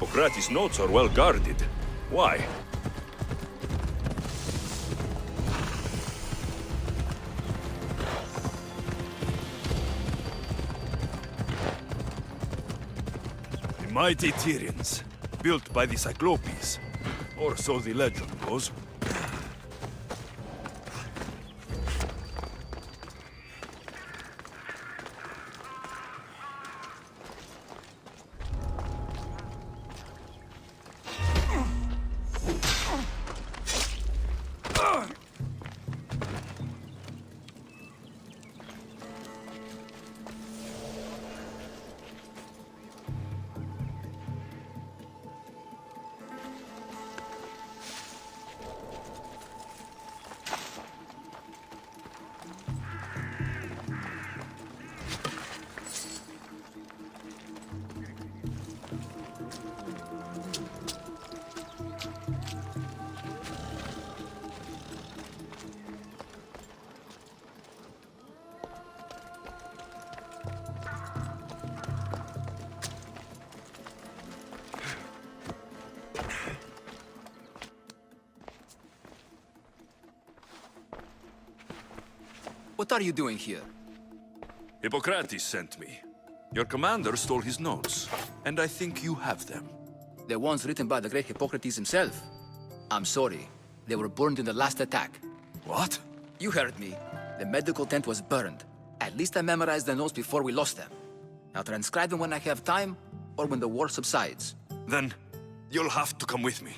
Hippocrates' notes are well guarded. Why? The mighty Tyrians, built by the Cyclopes. Or so the legend goes. What are you doing here? Hippocrates sent me. Your commander stole his notes, and I think you have them. The ones written by the great Hippocrates himself. I'm sorry. They were burned in the last attack. What? You heard me. The medical tent was burned. At least I memorized the notes before we lost them. I'll transcribe them when I have time, or when the war subsides. Then, you'll have to come with me.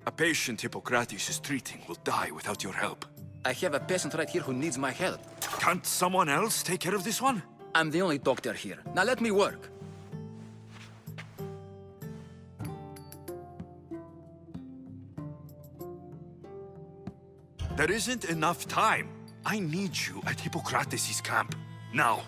A patient Hippocrates is treating will die without your help. I have a patient right here who needs my help. Can't someone else take care of this one? I'm the only doctor here. Now let me work. There isn't enough time. I need you at Hippocrates' camp. Now.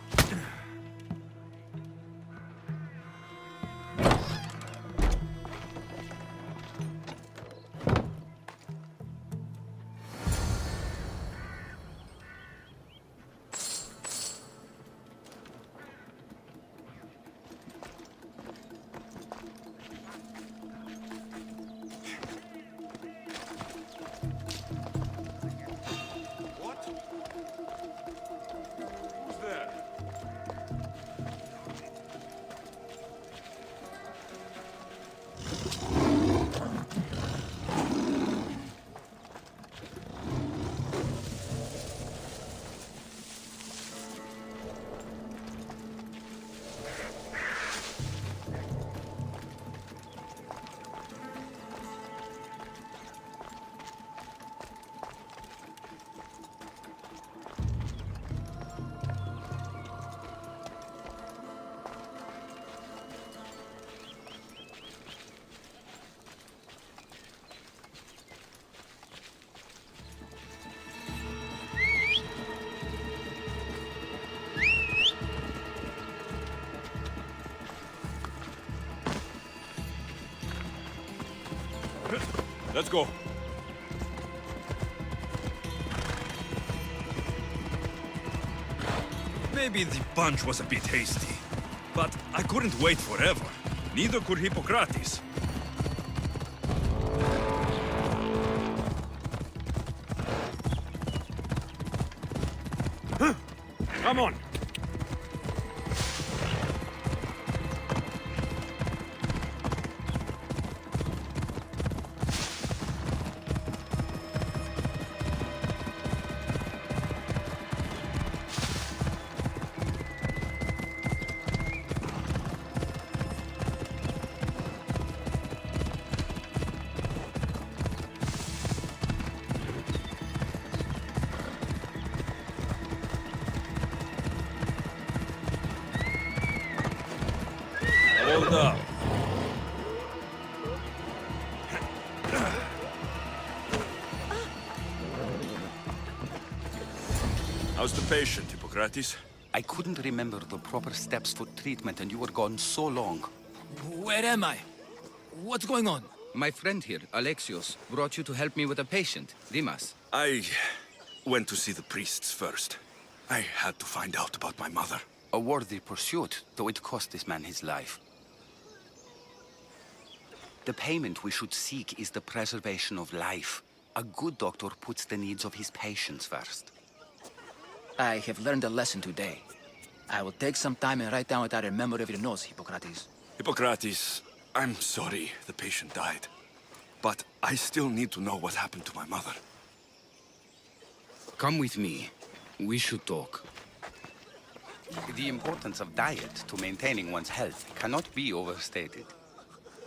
Let's go. Maybe the punch was a bit hasty, but I couldn't wait forever. Neither could Hippocrates. Come on. Hold up. How's the patient, Hippocrates? I couldn't remember the proper steps for treatment and you were gone so long. Where am I? What's going on? My friend here, Alexios, brought you to help me with a patient, Dimas. I went to see the priests first. I had to find out about my mother. A worthy pursuit, though it cost this man his life. The payment we should seek is the preservation of life. A good doctor puts the needs of his patients first. I have learned a lesson today. I will take some time and write down what I remember of your nose, Hippocrates. Hippocrates, I'm sorry the patient died. But I still need to know what happened to my mother. Come with me. We should talk. The importance of diet to maintaining one's health cannot be overstated.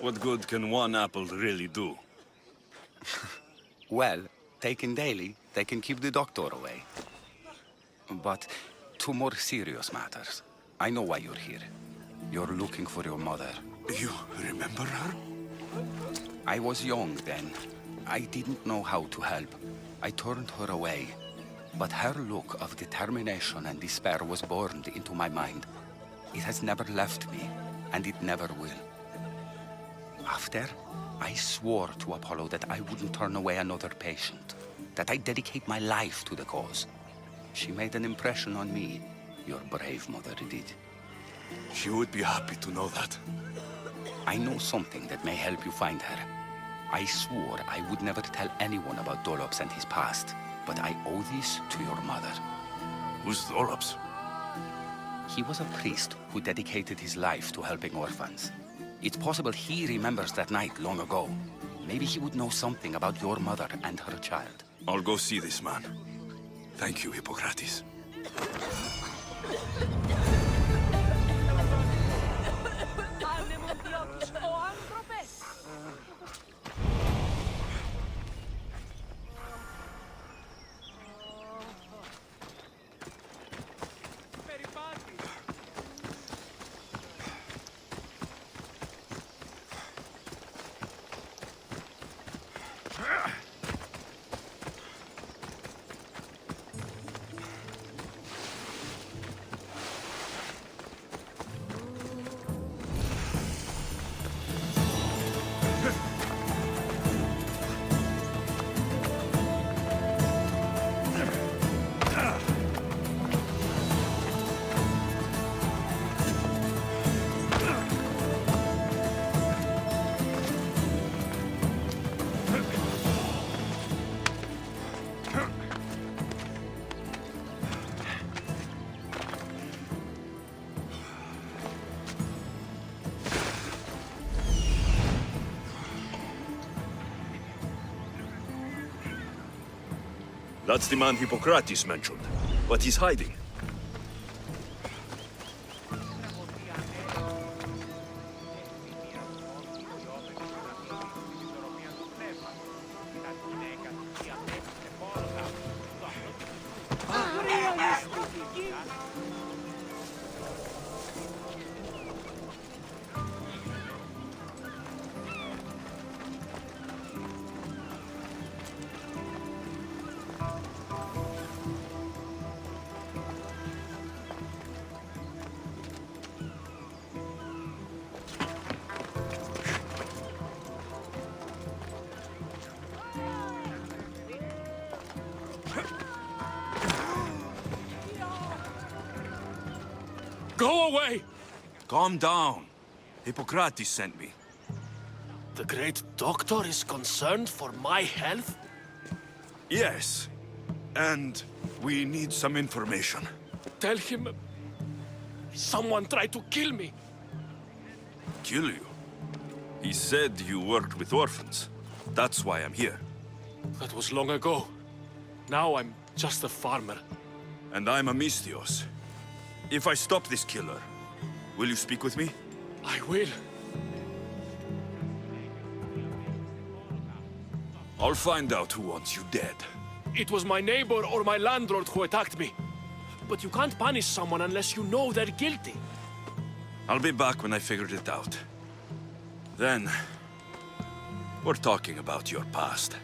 What good can one apple really do? Well, taken daily, they can keep the doctor away. But to more serious matters, I know why you're here. You're looking for your mother. You remember her? I was young then. I didn't know how to help. I turned her away. But her look of determination and despair was burned into my mind. It has never left me, and it never will. After, I swore to Apollo that I wouldn't turn away another patient, that I'd dedicate my life to the cause. She made an impression on me. Your brave mother did. She would be happy to know that. I know something that may help you find her. I swore I would never tell anyone about Dolops and his past, but I owe this to your mother. Who's Dolops? He was a priest who dedicated his life to helping orphans. It's possible he remembers that night long ago. Maybe he would know something about your mother and her child. I'll go see this man. Thank you, Hippocrates. That's the man Hippocrates mentioned. But he's hiding. Go away! Calm down. Hippocrates sent me. The great doctor is concerned for my health? Yes. And we need some information. Tell him... someone tried to kill me. Kill you? He said you worked with orphans. That's why I'm here. That was long ago. Now I'm just a farmer. And I'm Amistios. If I stop this killer, will you speak with me? I will. I'll find out who wants you dead. It was my neighbor or my landlord who attacked me. But you can't punish someone unless you know they're guilty. I'll be back when I figured it out. Then, we're talking about your past.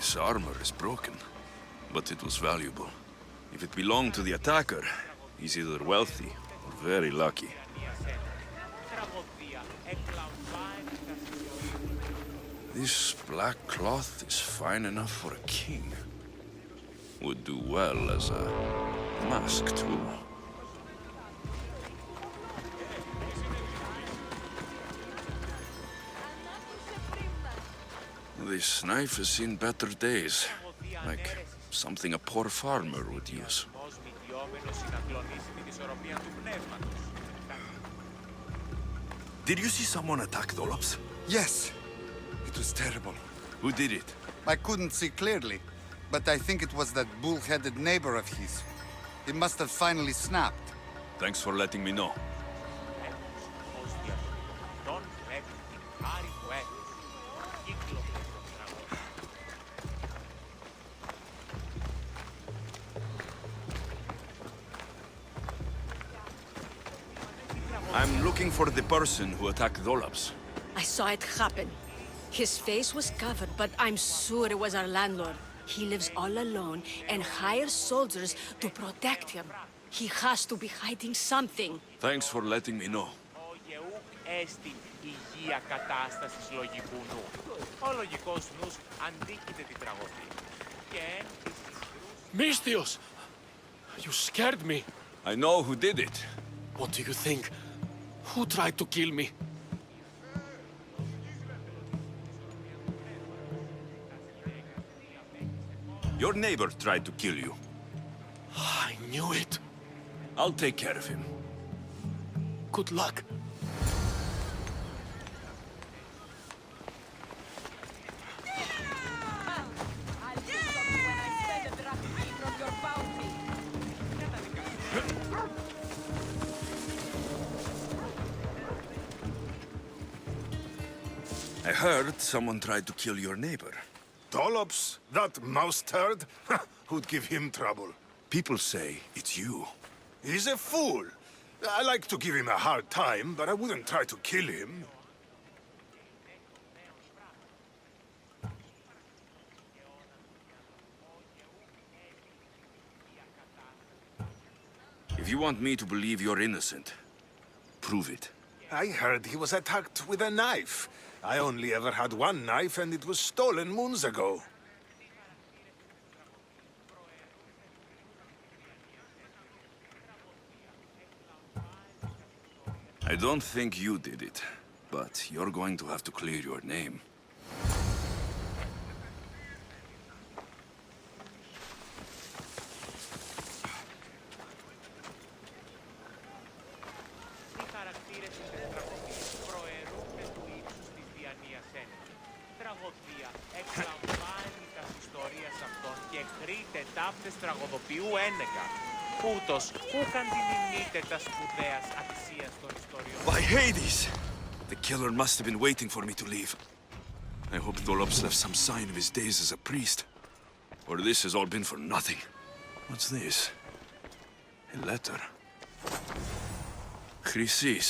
This armor is broken, but it was valuable. If it belonged to the attacker, he's either wealthy or very lucky. This black cloth is fine enough for a king. Would do well as a mask, too. This knife has seen better days, like something a poor farmer would use. Did you see someone attack Dolops? Yes. It was terrible. Who did it? I couldn't see clearly, but I think it was that bull-headed neighbor of his. He must have finally snapped. Thanks for letting me know. I'm looking for the person who attacked Dolops. I saw it happen. His face was covered, but I'm sure it was our landlord. He lives all alone and hires soldiers to protect him. He has to be hiding something. Thanks for letting me know. Έστιν υγεία κατάστασης λογικού νου. Ο λογικός νους αντίκειται την τραγωδία. Και Mistios! You scared me. I know who did it. What do you think? Who tried to kill me? Your neighbor tried to kill you. I knew it. I'll take care of him. Good luck. I heard someone tried to kill your neighbor. Dolops? That mouse turd? Who'd give him trouble? People say it's you. He's a fool. I like to give him a hard time, but I wouldn't try to kill him. If you want me to believe you're innocent, prove it. I heard he was attacked with a knife. I only ever had one knife, and it was stolen moons ago. I don't think you did it, but you're going to have to clear your name. οι χαρακτήρες της τραγωδίας προαιρούνται του ύψους της διανοίας έννοιας. Τραγωδία εκλαμβάνει τας ιστορίας αυτών και χρείται ταύτες τραγωδοποιού ένεκα. Ούτως, ούκαν τιμημείται τα σπουδαίας αξίας των ιστοριών. By Hades! The killer must have been waiting for me to leave. I hope Dolops left some sign of his days as a priest. Or this has all been for nothing. What's this? A letter. Chrysis,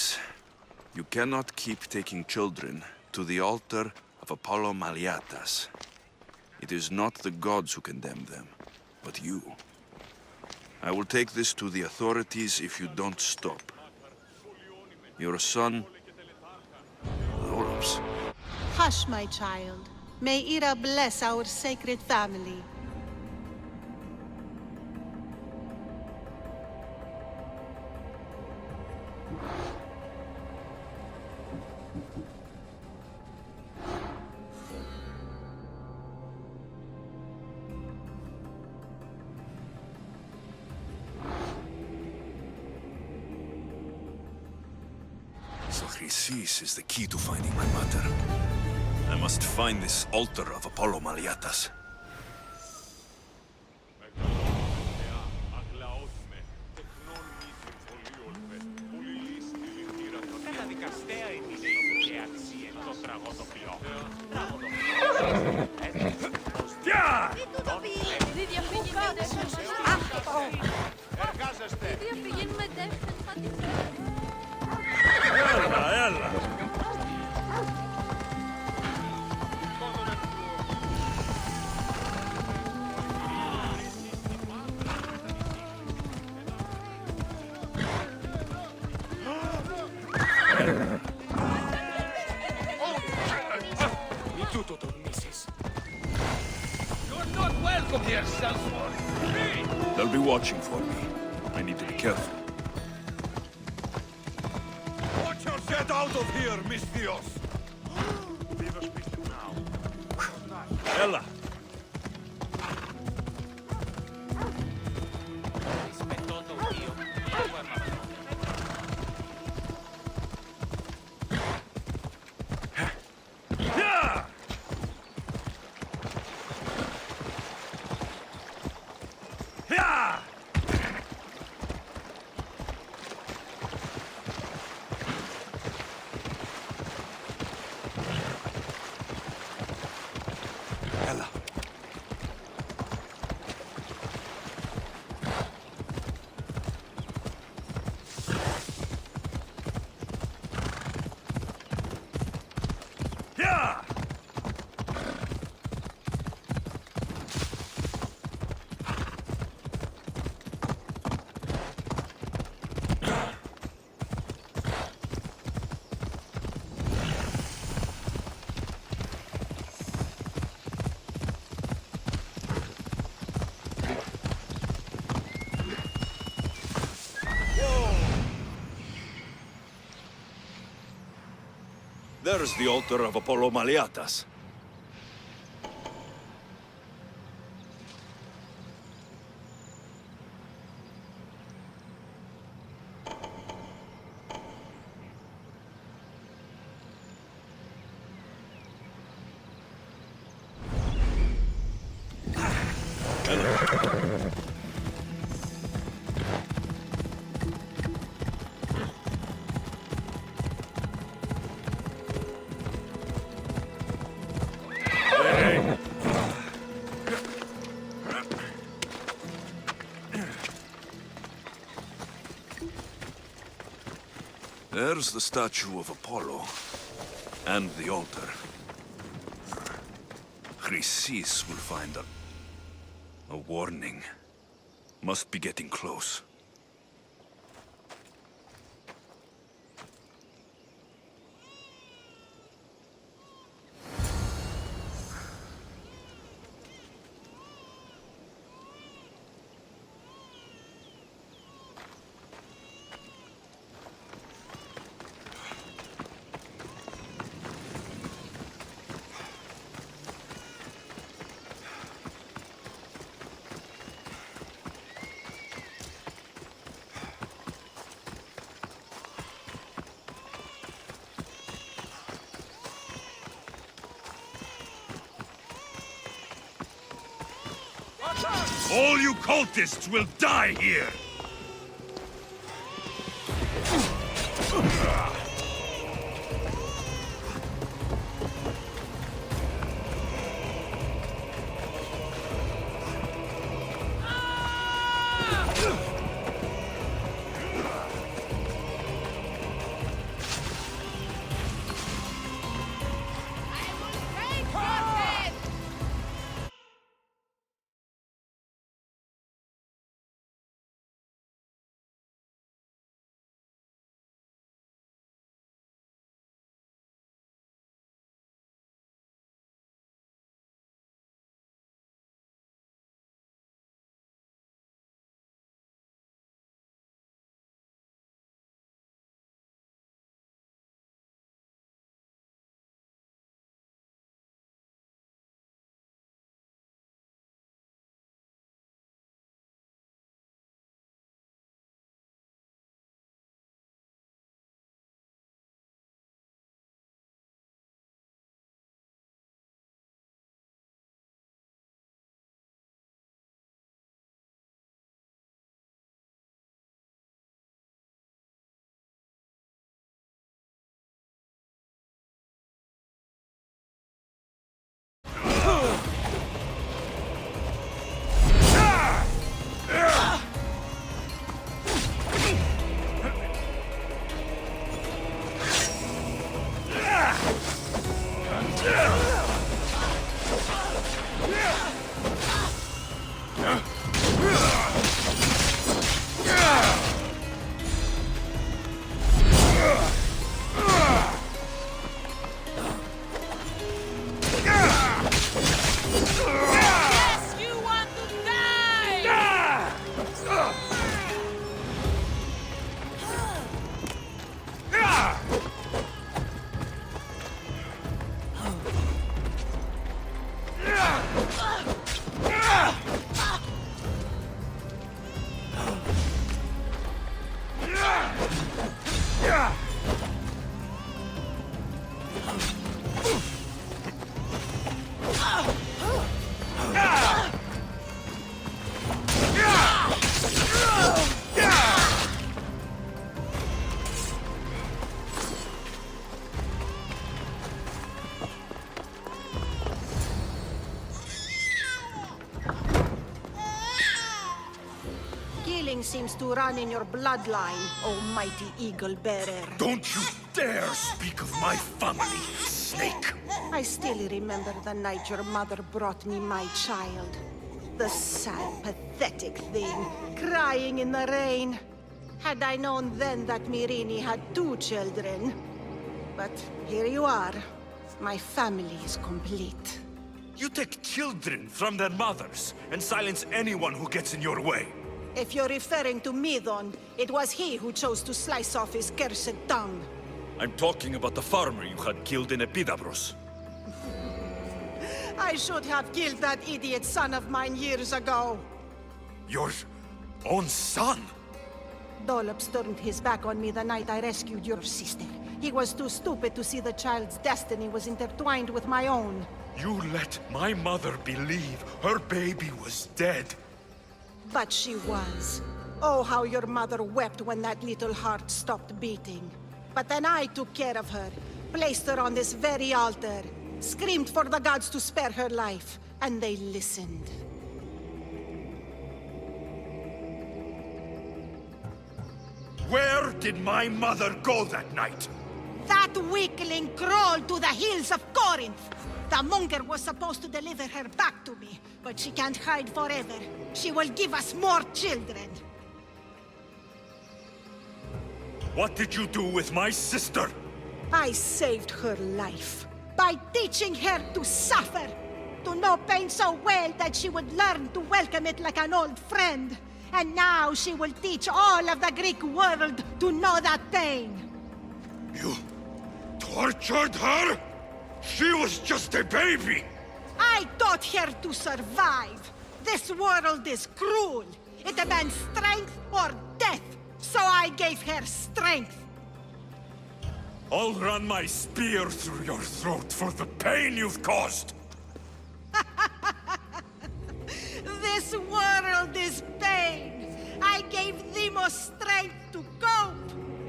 you cannot keep taking children to the altar of Apollo Maliatas. It is not the gods who condemn them, but you. I will take this to the authorities if you don't stop. Your son, Dolops. Hush, my child. May Ira bless our sacred family. So Chrysis is the key to finding my mother. I must find this altar of Apollo Maliatas. Καταδικαστέα είναι η αξία των τραγωδοποιών. Εργάζεστε! Έλα, έλα! Tutto, Mrs. You're not welcome here, Salesforce! They'll be watching for me. I need to be careful. Watch your get out of here, Mistios! Ella! Rispettoso Dio, guarda. Ella! There's the altar of Apollo Maliatas. There's the statue of Apollo. And the altar. Chrysis will find a warning. Must be getting close. All you cultists will die here! Killing seems to run in your bloodline, oh mighty eagle bearer. Don't you dare speak of my family, snake! I still remember the night your mother brought me my child. The sad, pathetic thing, crying in the rain. Had I known then that Mirini had 2 children. But here you are. My family is complete. You take children from their mothers and silence anyone who gets in your way. If you're referring to Midon, it was he who chose to slice off his cursed tongue. I'm talking about the farmer you had killed in Epidavros. I should have killed that idiot son of mine years ago. Your own son? Dolops turned his back on me the night I rescued your sister. He was too stupid to see the child's destiny was intertwined with my own. You let my mother believe her baby was dead. But she was. Oh, how your mother wept when that little heart stopped beating. But then I took care of her, placed her on this very altar, screamed for the gods to spare her life, and they listened. Where did my mother go that night? That weakling crawled to the hills of Corinth. The monger was supposed to deliver her back to me, but she can't hide forever. She will give us more children. What did you do with my sister? I saved her life by teaching her to suffer, to know pain so well that she would learn to welcome it like an old friend. And now she will teach all of the Greek world to know that pain. You tortured her? She was just a baby! I taught her to survive. This world is cruel. It demands strength or death. So I gave her strength. I'll run my spear through your throat for the pain you've caused! This world is pain. I gave Demos strength to cope.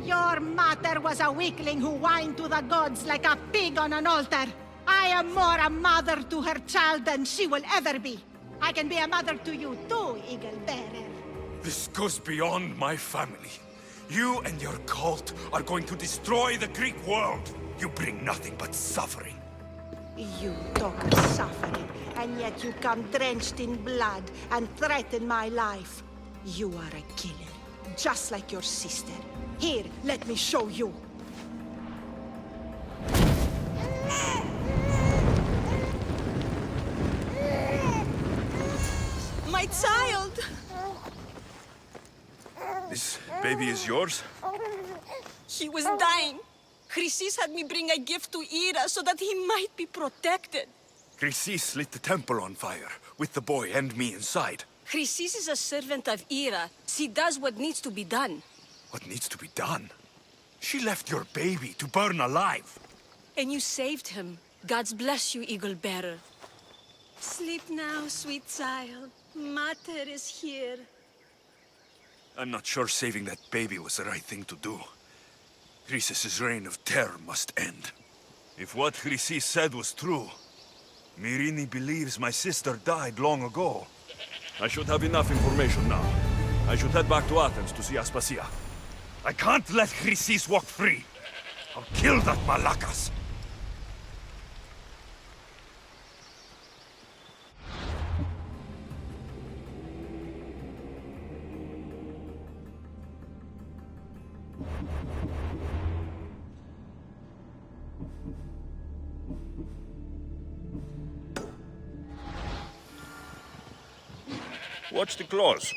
Your mother was a weakling who whined to the gods like a pig on an altar. I am more a mother to her child than she will ever be. I can be a mother to you too, Eagle Bearer. This goes beyond my family. You and your cult are going to destroy the Greek world. You bring nothing but suffering. You talk of suffering, and yet you come drenched in blood and threaten my life. You are a killer, just like your sister. Here, let me show you. My child! This baby is yours? He was dying. Chrysis had me bring a gift to Ira so that he might be protected. Chrysis lit the temple on fire, with the boy and me inside. Chrysis is a servant of Ira. She does what needs to be done. What needs to be done? She left your baby to burn alive. And you saved him. God's bless you, Eagle Bearer. Sleep now, sweet child. Mater is here. I'm not sure saving that baby was the right thing to do. Chrysis' reign of terror must end. If what Chrysis said was true, Mirini believes my sister died long ago. I should have enough information now. I should head back to Athens to see Aspasia. I can't let Chrysis walk free. I'll kill that Malakas. Watch the claws.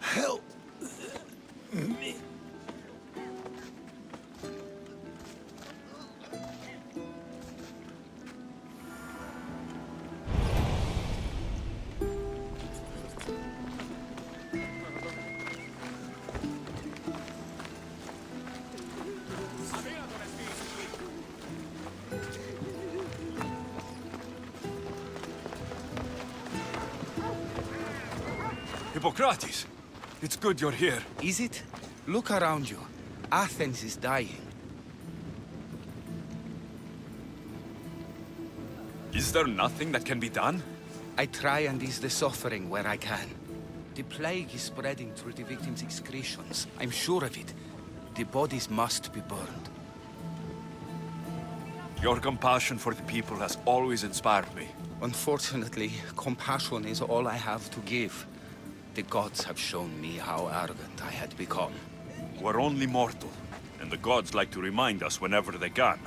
Help me. Hippocrates! It's good you're here. Is it? Look around you. Athens is dying. Is there nothing that can be done? I try and ease the suffering where I can. The plague is spreading through the victims' excretions. I'm sure of it. The bodies must be burned. Your compassion for the people has always inspired me. Unfortunately, compassion is all I have to give. The gods have shown me how arrogant I had become. We're only mortal, and the gods like to remind us whenever they can.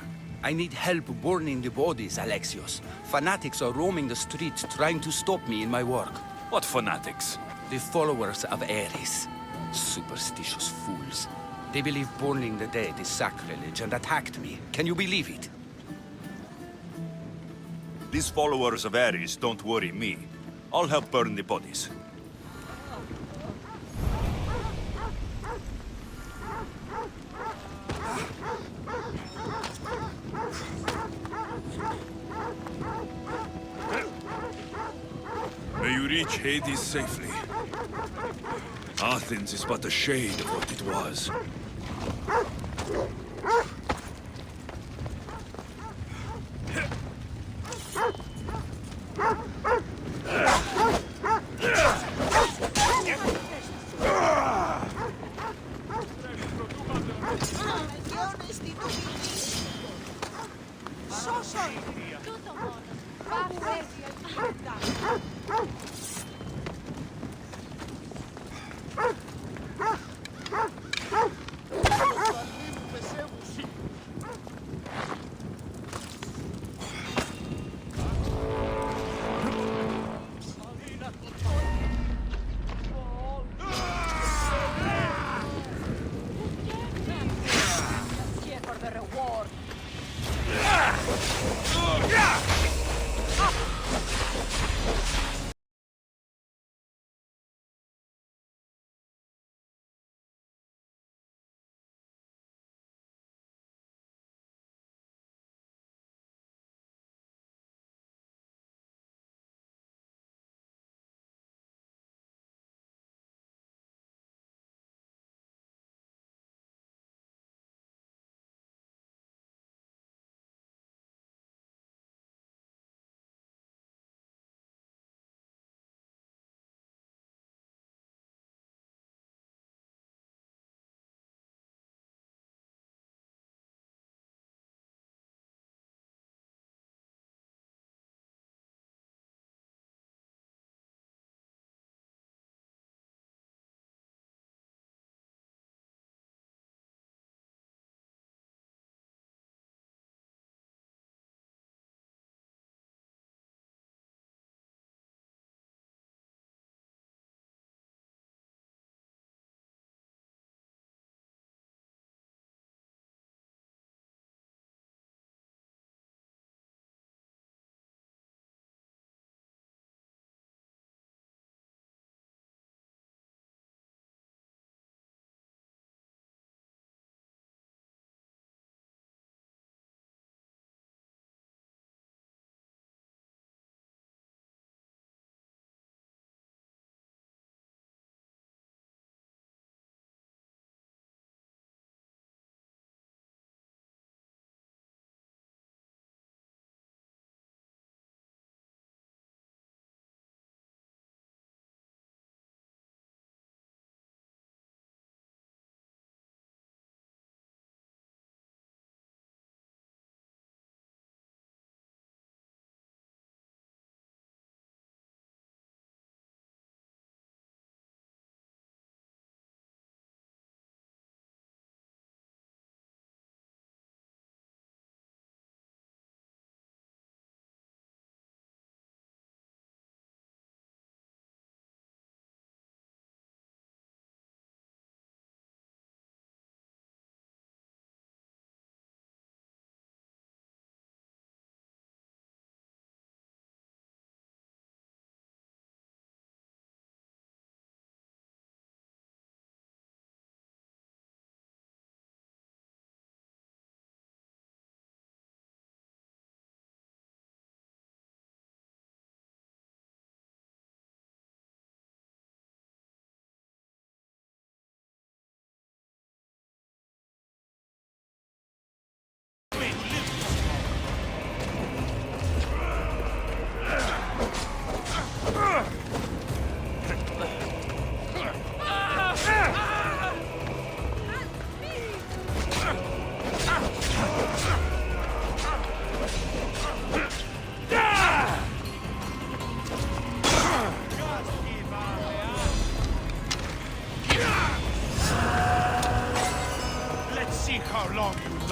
I need help burning the bodies, Alexios. Fanatics are roaming the streets trying to stop me in my work. What fanatics? The followers of Ares. Superstitious fools. They believe burning the dead is sacrilege and attacked me. Can you believe it? These followers of Ares don't worry me. I'll help burn the bodies. May you reach Hades safely. Athens is but a shade of what it was.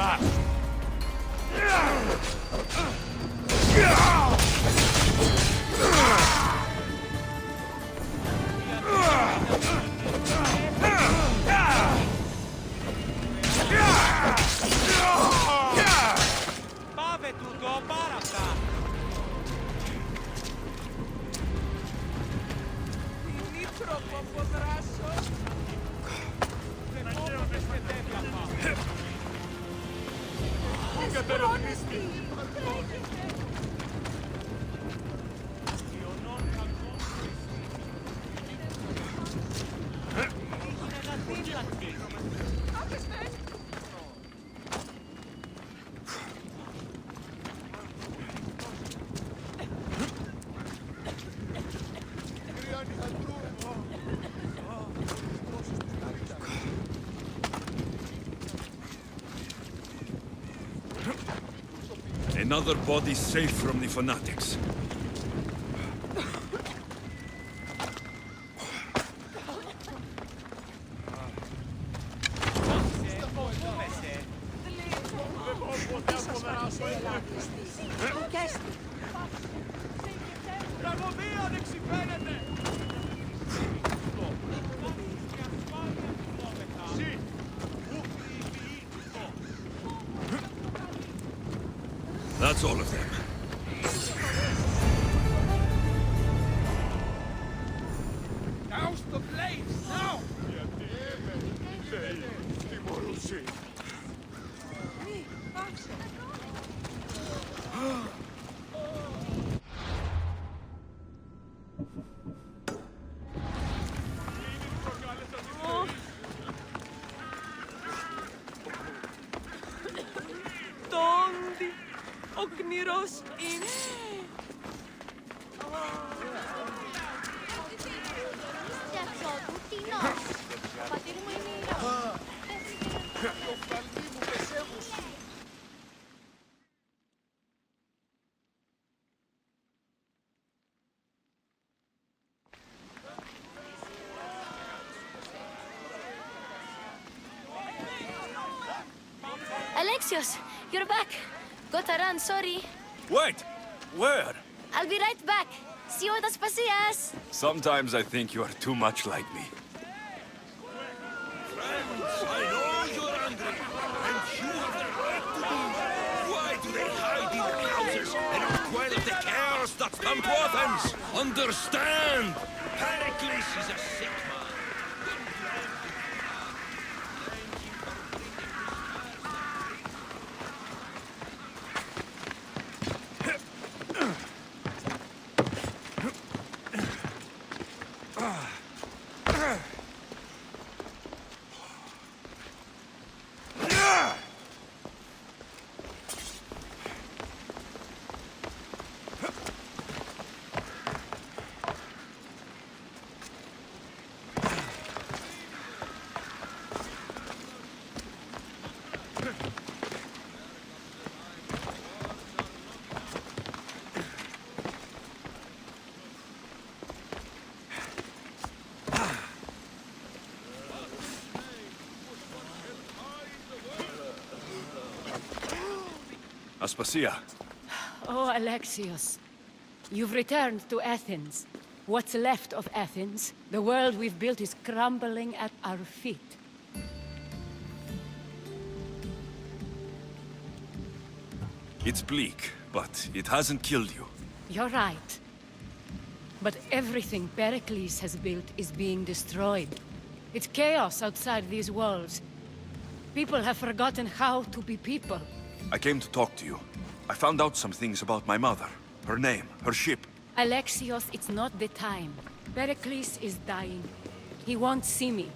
last. Πάμε τούτο, πάρα αυτά. Δημήτροπο, αποδράσω. Δεν γίνονται σε τέτοια πάμε. Another body safe from the fanatics. Τραγωδία ανεξυπαίνεται! That's all of them. Douse the blaze, now! Τόντι, ο κνηρός είναι. Alexios, you're back. Gotta run, sorry. Wait! Where? I'll be right back. See you at Aspasias. Sometimes I think you are too much like me. I know you're angry, and you have the right to be. Why do they hide in the houses and not quell the chaos that's come to Athens? Understand! Pericles is a sick man. Aspasia. Oh, Alexios. You've returned to Athens. What's left of Athens, the world we've built is crumbling at our feet. It's bleak, but it hasn't killed you. You're right. But everything Pericles has built is being destroyed. It's chaos outside these walls. People have forgotten how to be people. I came to talk to you. I found out some things about my mother. Her name, her ship. Alexios, it's not the time. Pericles is dying. He won't see me.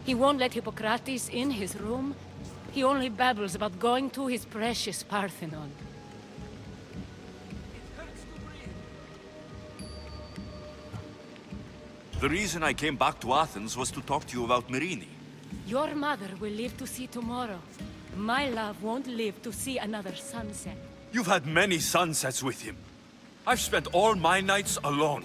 He won't let Hippocrates in his room. He only babbles about going to his precious Parthenon. The reason I came back to Athens was to talk to you about Myrine. Your mother will live to see tomorrow. My love won't live to see another sunset. You've had many sunsets with him. I've spent all my nights alone.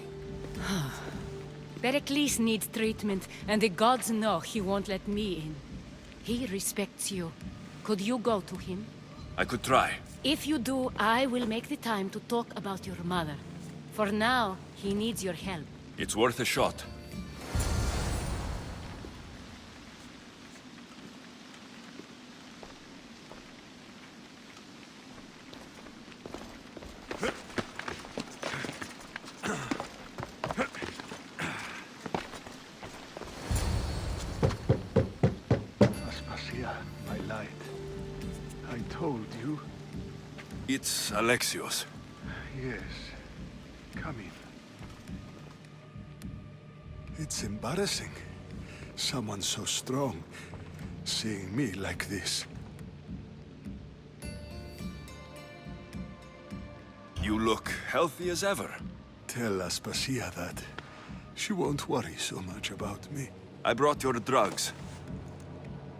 Pericles needs treatment, and the gods know he won't let me in. He respects you. Could you go to him? I could try. If you do, I will make the time to talk about your mother. For now, he needs your help. It's worth a shot. Aspasia, I lied. I told you. It's Alexios. Yes. Come in. It's embarrassing. Someone so strong, seeing me like this. You look healthy as ever. Tell Aspasia that. She won't worry so much about me. I brought your drugs.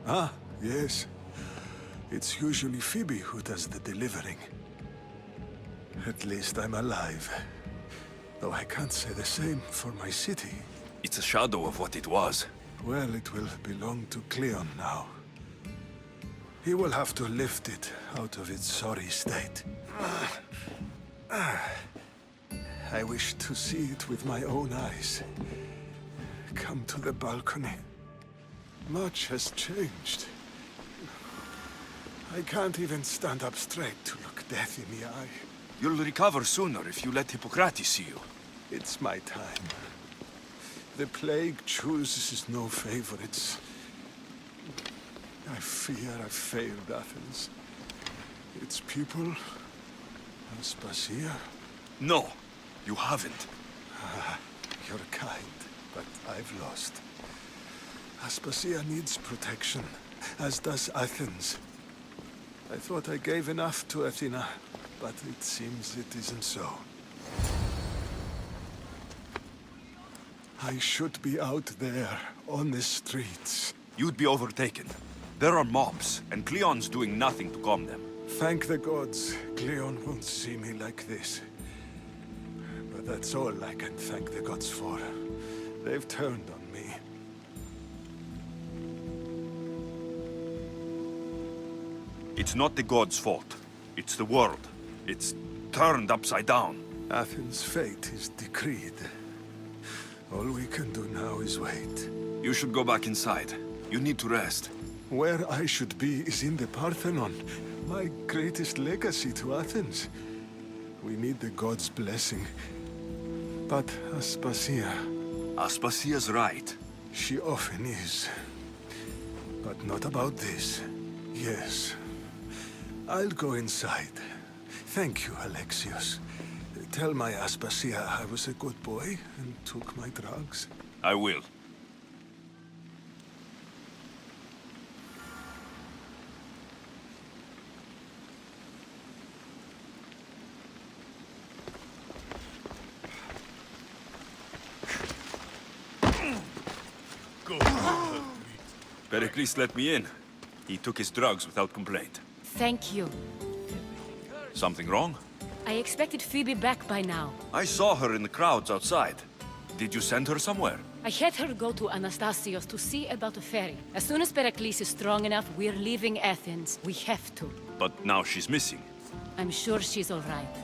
Ah, yes. It's usually Phoebe who does the delivering. At least I'm alive. Though I can't say the same for my city. It's a shadow of what it was. Well, it will belong to Cleon now. He will have to lift it out of its sorry state. I wish to see it with my own eyes. Come to the balcony. Much has changed. I can't even stand up straight to look death in the eye. You'll recover sooner if you let Hippocrates see you. It's my time. The plague chooses no favorites. I fear I've failed Athens. Its people, Aspasia. No, you haven't. You're kind, but I've lost. Aspasia needs protection, as does Athens. I thought I gave enough to Athena, but it seems it isn't so. I should be out there, on the streets. You'd be overtaken. There are mobs, and Cleon's doing nothing to calm them. Thank the gods, Cleon won't see me like this. But that's all I can thank the gods for. They've turned on me. It's not the gods' fault. It's the world. It's turned upside down. Athens' fate is decreed. All we can do now is wait. You should go back inside. You need to rest. Where I should be is in the Parthenon, my greatest legacy to Athens. We need the gods' blessing. But Aspasia... Aspasia's right. She often is. But not about this. Yes. I'll go inside. Thank you, Alexios. Tell my Aspasia I was a good boy and took my drugs. I will. Pericles let me in. He took his drugs without complaint. Thank you. Something wrong? I expected Phoebe back by now. I saw her in the crowds outside. Did you send her somewhere? I had her go to Anastasios to see about a ferry. As soon as Pericles is strong enough, we're leaving Athens. We have to. But now she's missing. I'm sure she's all right.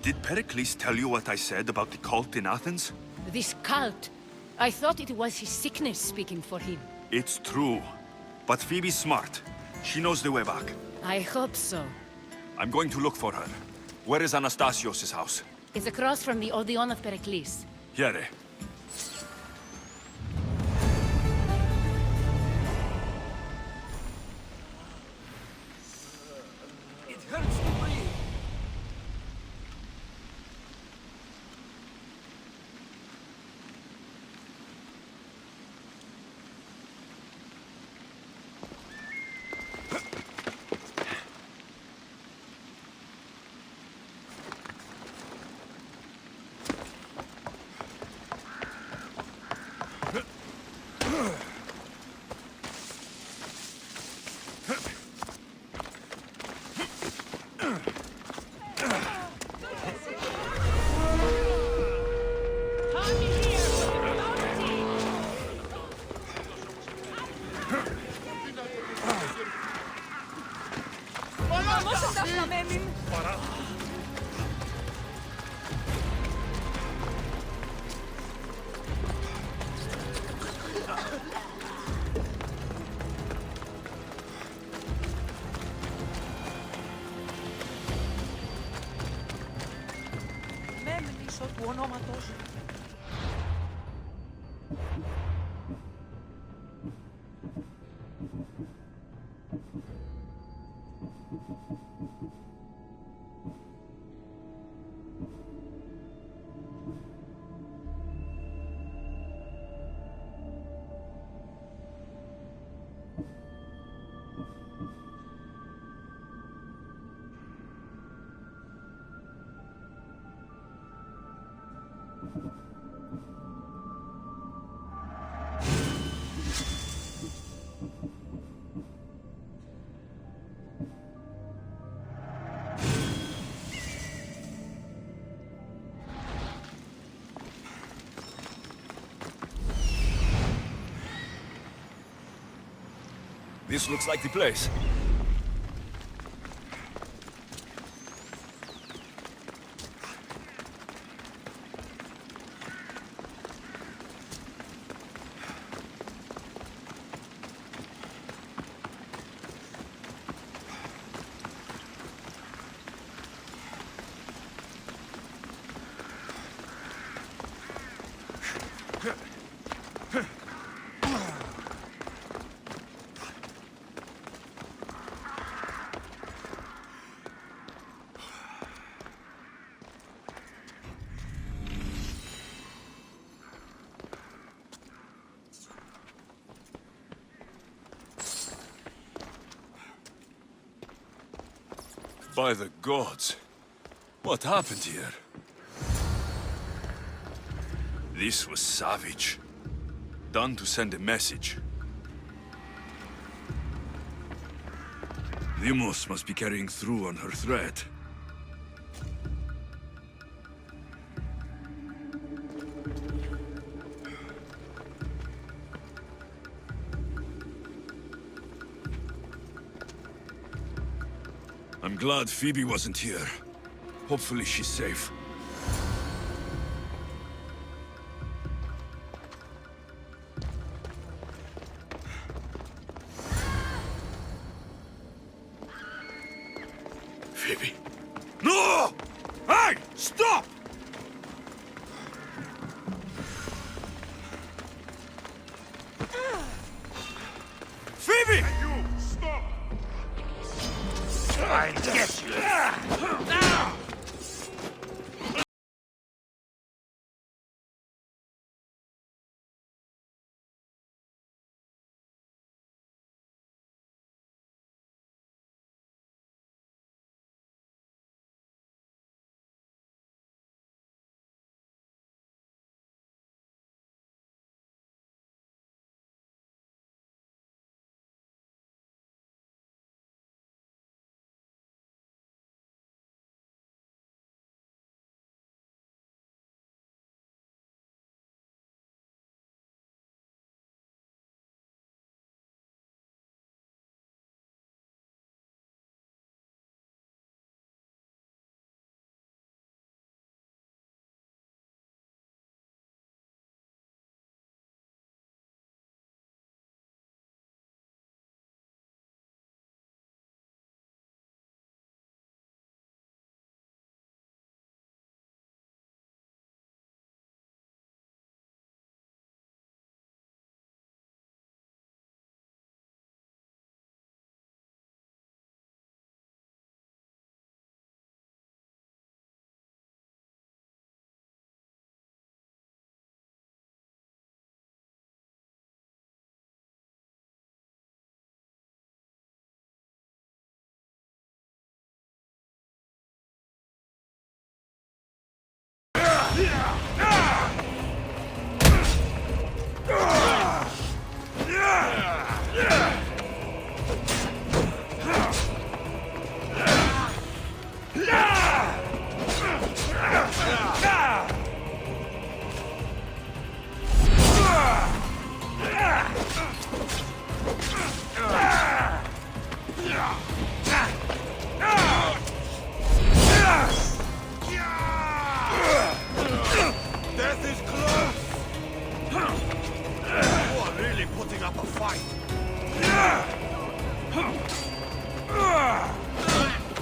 Did Pericles tell you what I said about the cult in Athens? This cult. I thought it was his sickness speaking for him. It's true. But Phoebe's smart. She knows the way back. I hope so. I'm going to look for her. Where is Anastasios' house? It's across from the Odeon of Pericles. Here. It hurts to breathe. Μέμνησο του ονόματός σου. This looks like the place. By the gods, what happened here? This was savage. Done to send a message. Limos must be carrying through on her threat. I'm glad Phoebe wasn't here. Hopefully she's safe. Phoebe. No! Hey! Stop! Phoebe! You! Stop! I'll get you!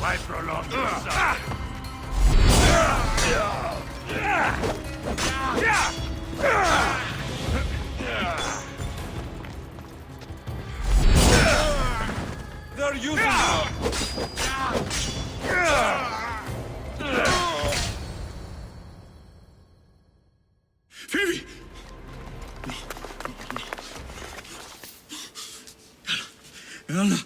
Why prolong your suffering? They're using Phoebe! Anna.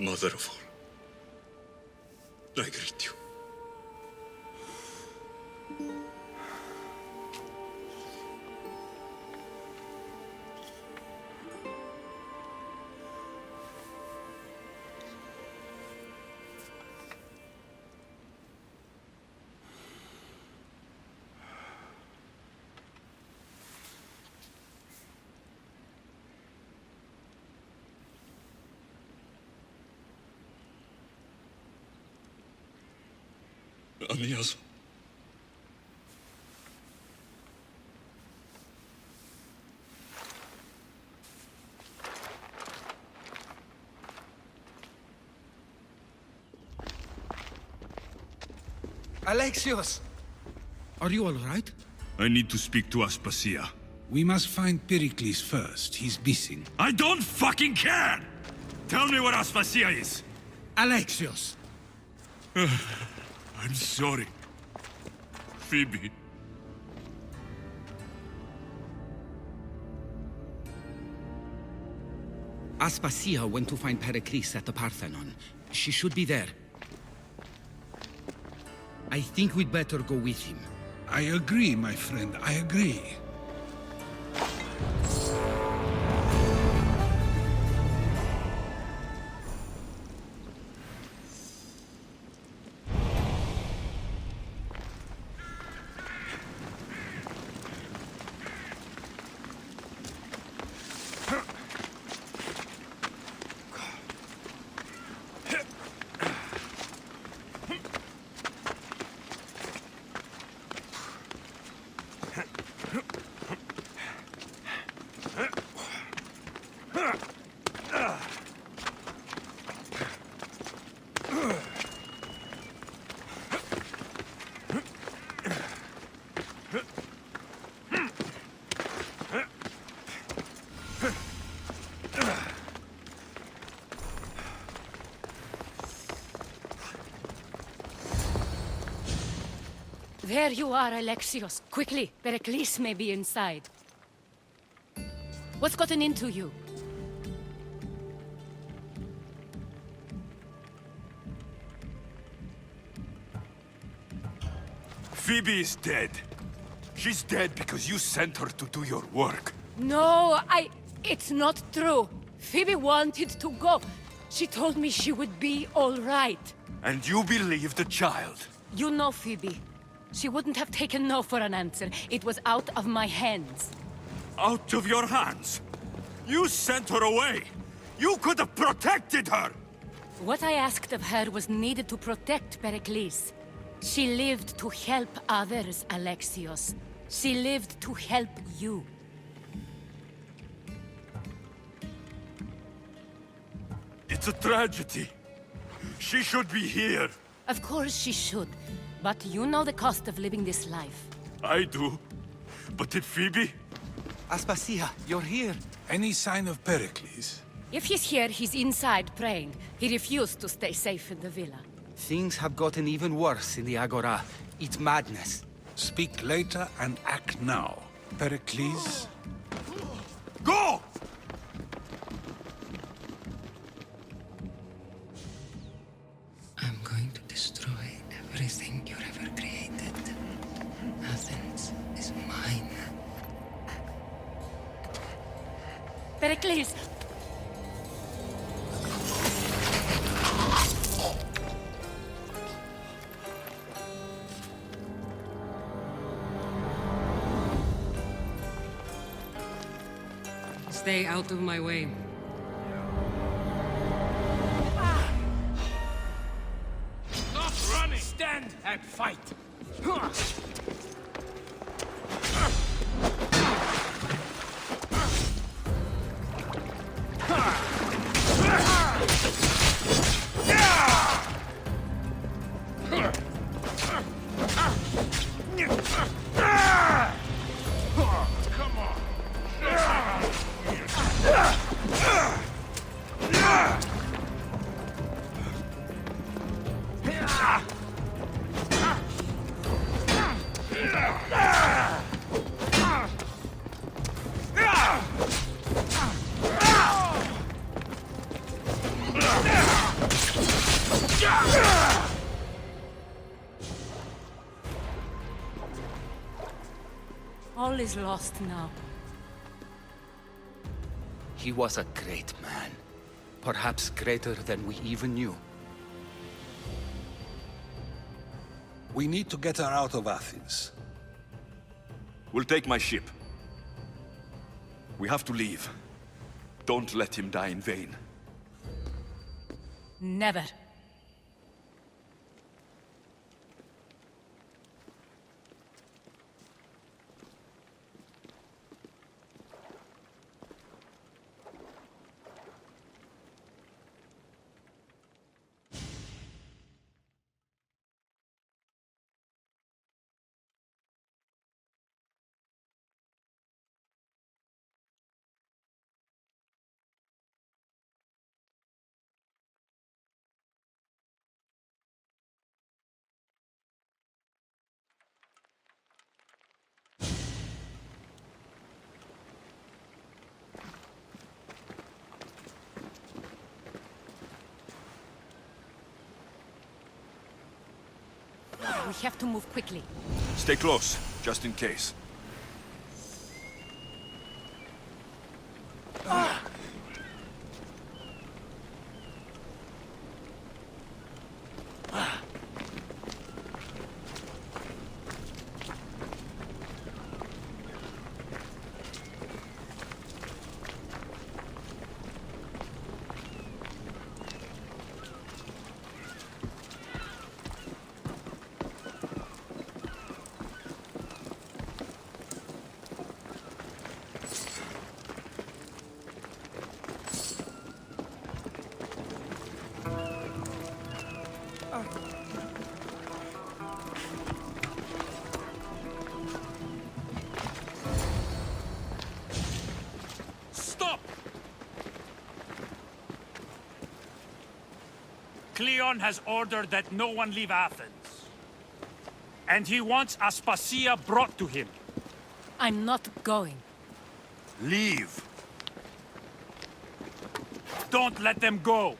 Mother of all, I greet you. Amias. Alexios! Are you all right? I need to speak to Aspasia. We must find Pericles first. He's missing. I don't fucking care! Tell me where Aspasia is! Alexios! I'm sorry. Phoebe. Aspasia went to find Pericles at the Parthenon. She should be there. I think we'd better go with him. I agree, my friend. I agree. There you are, Alexios. Quickly, Pericles may be inside. What's gotten into you? Phoebe is dead. She's dead because you sent her to do your work. No, it's not true. Phoebe wanted to go. She told me she would be all right. And you believe the child? You know Phoebe. She wouldn't have taken no for an answer. It was out of my hands. Out of your hands? You sent her away! You could have protected her! What I asked of her was needed to protect Pericles. She lived to help others, Alexios. She lived to help you. It's a tragedy. She should be here. Of course she should. But you know the cost of living this life. I do. But did Phoebe? Aspasia, you're here. Any sign of Pericles? If he's here, he's inside praying. He refused to stay safe in the villa. Things have gotten even worse in the Agora. It's madness. Speak later and act now. Pericles? Go! I'm going to destroy everything you ever created. Athens is mine. Pericles! Stay out of my way. Not running! Stand and fight! All is lost now. He was a great man. Perhaps greater than we even knew. We need to get her out of Athens. We'll take my ship. We have to leave. Don't let him die in vain. Never. We have to move quickly. Stay close, just in case. Cleon has ordered that no one leave Athens. And he wants Aspasia brought to him. I'm not going. Leave! Don't let them go!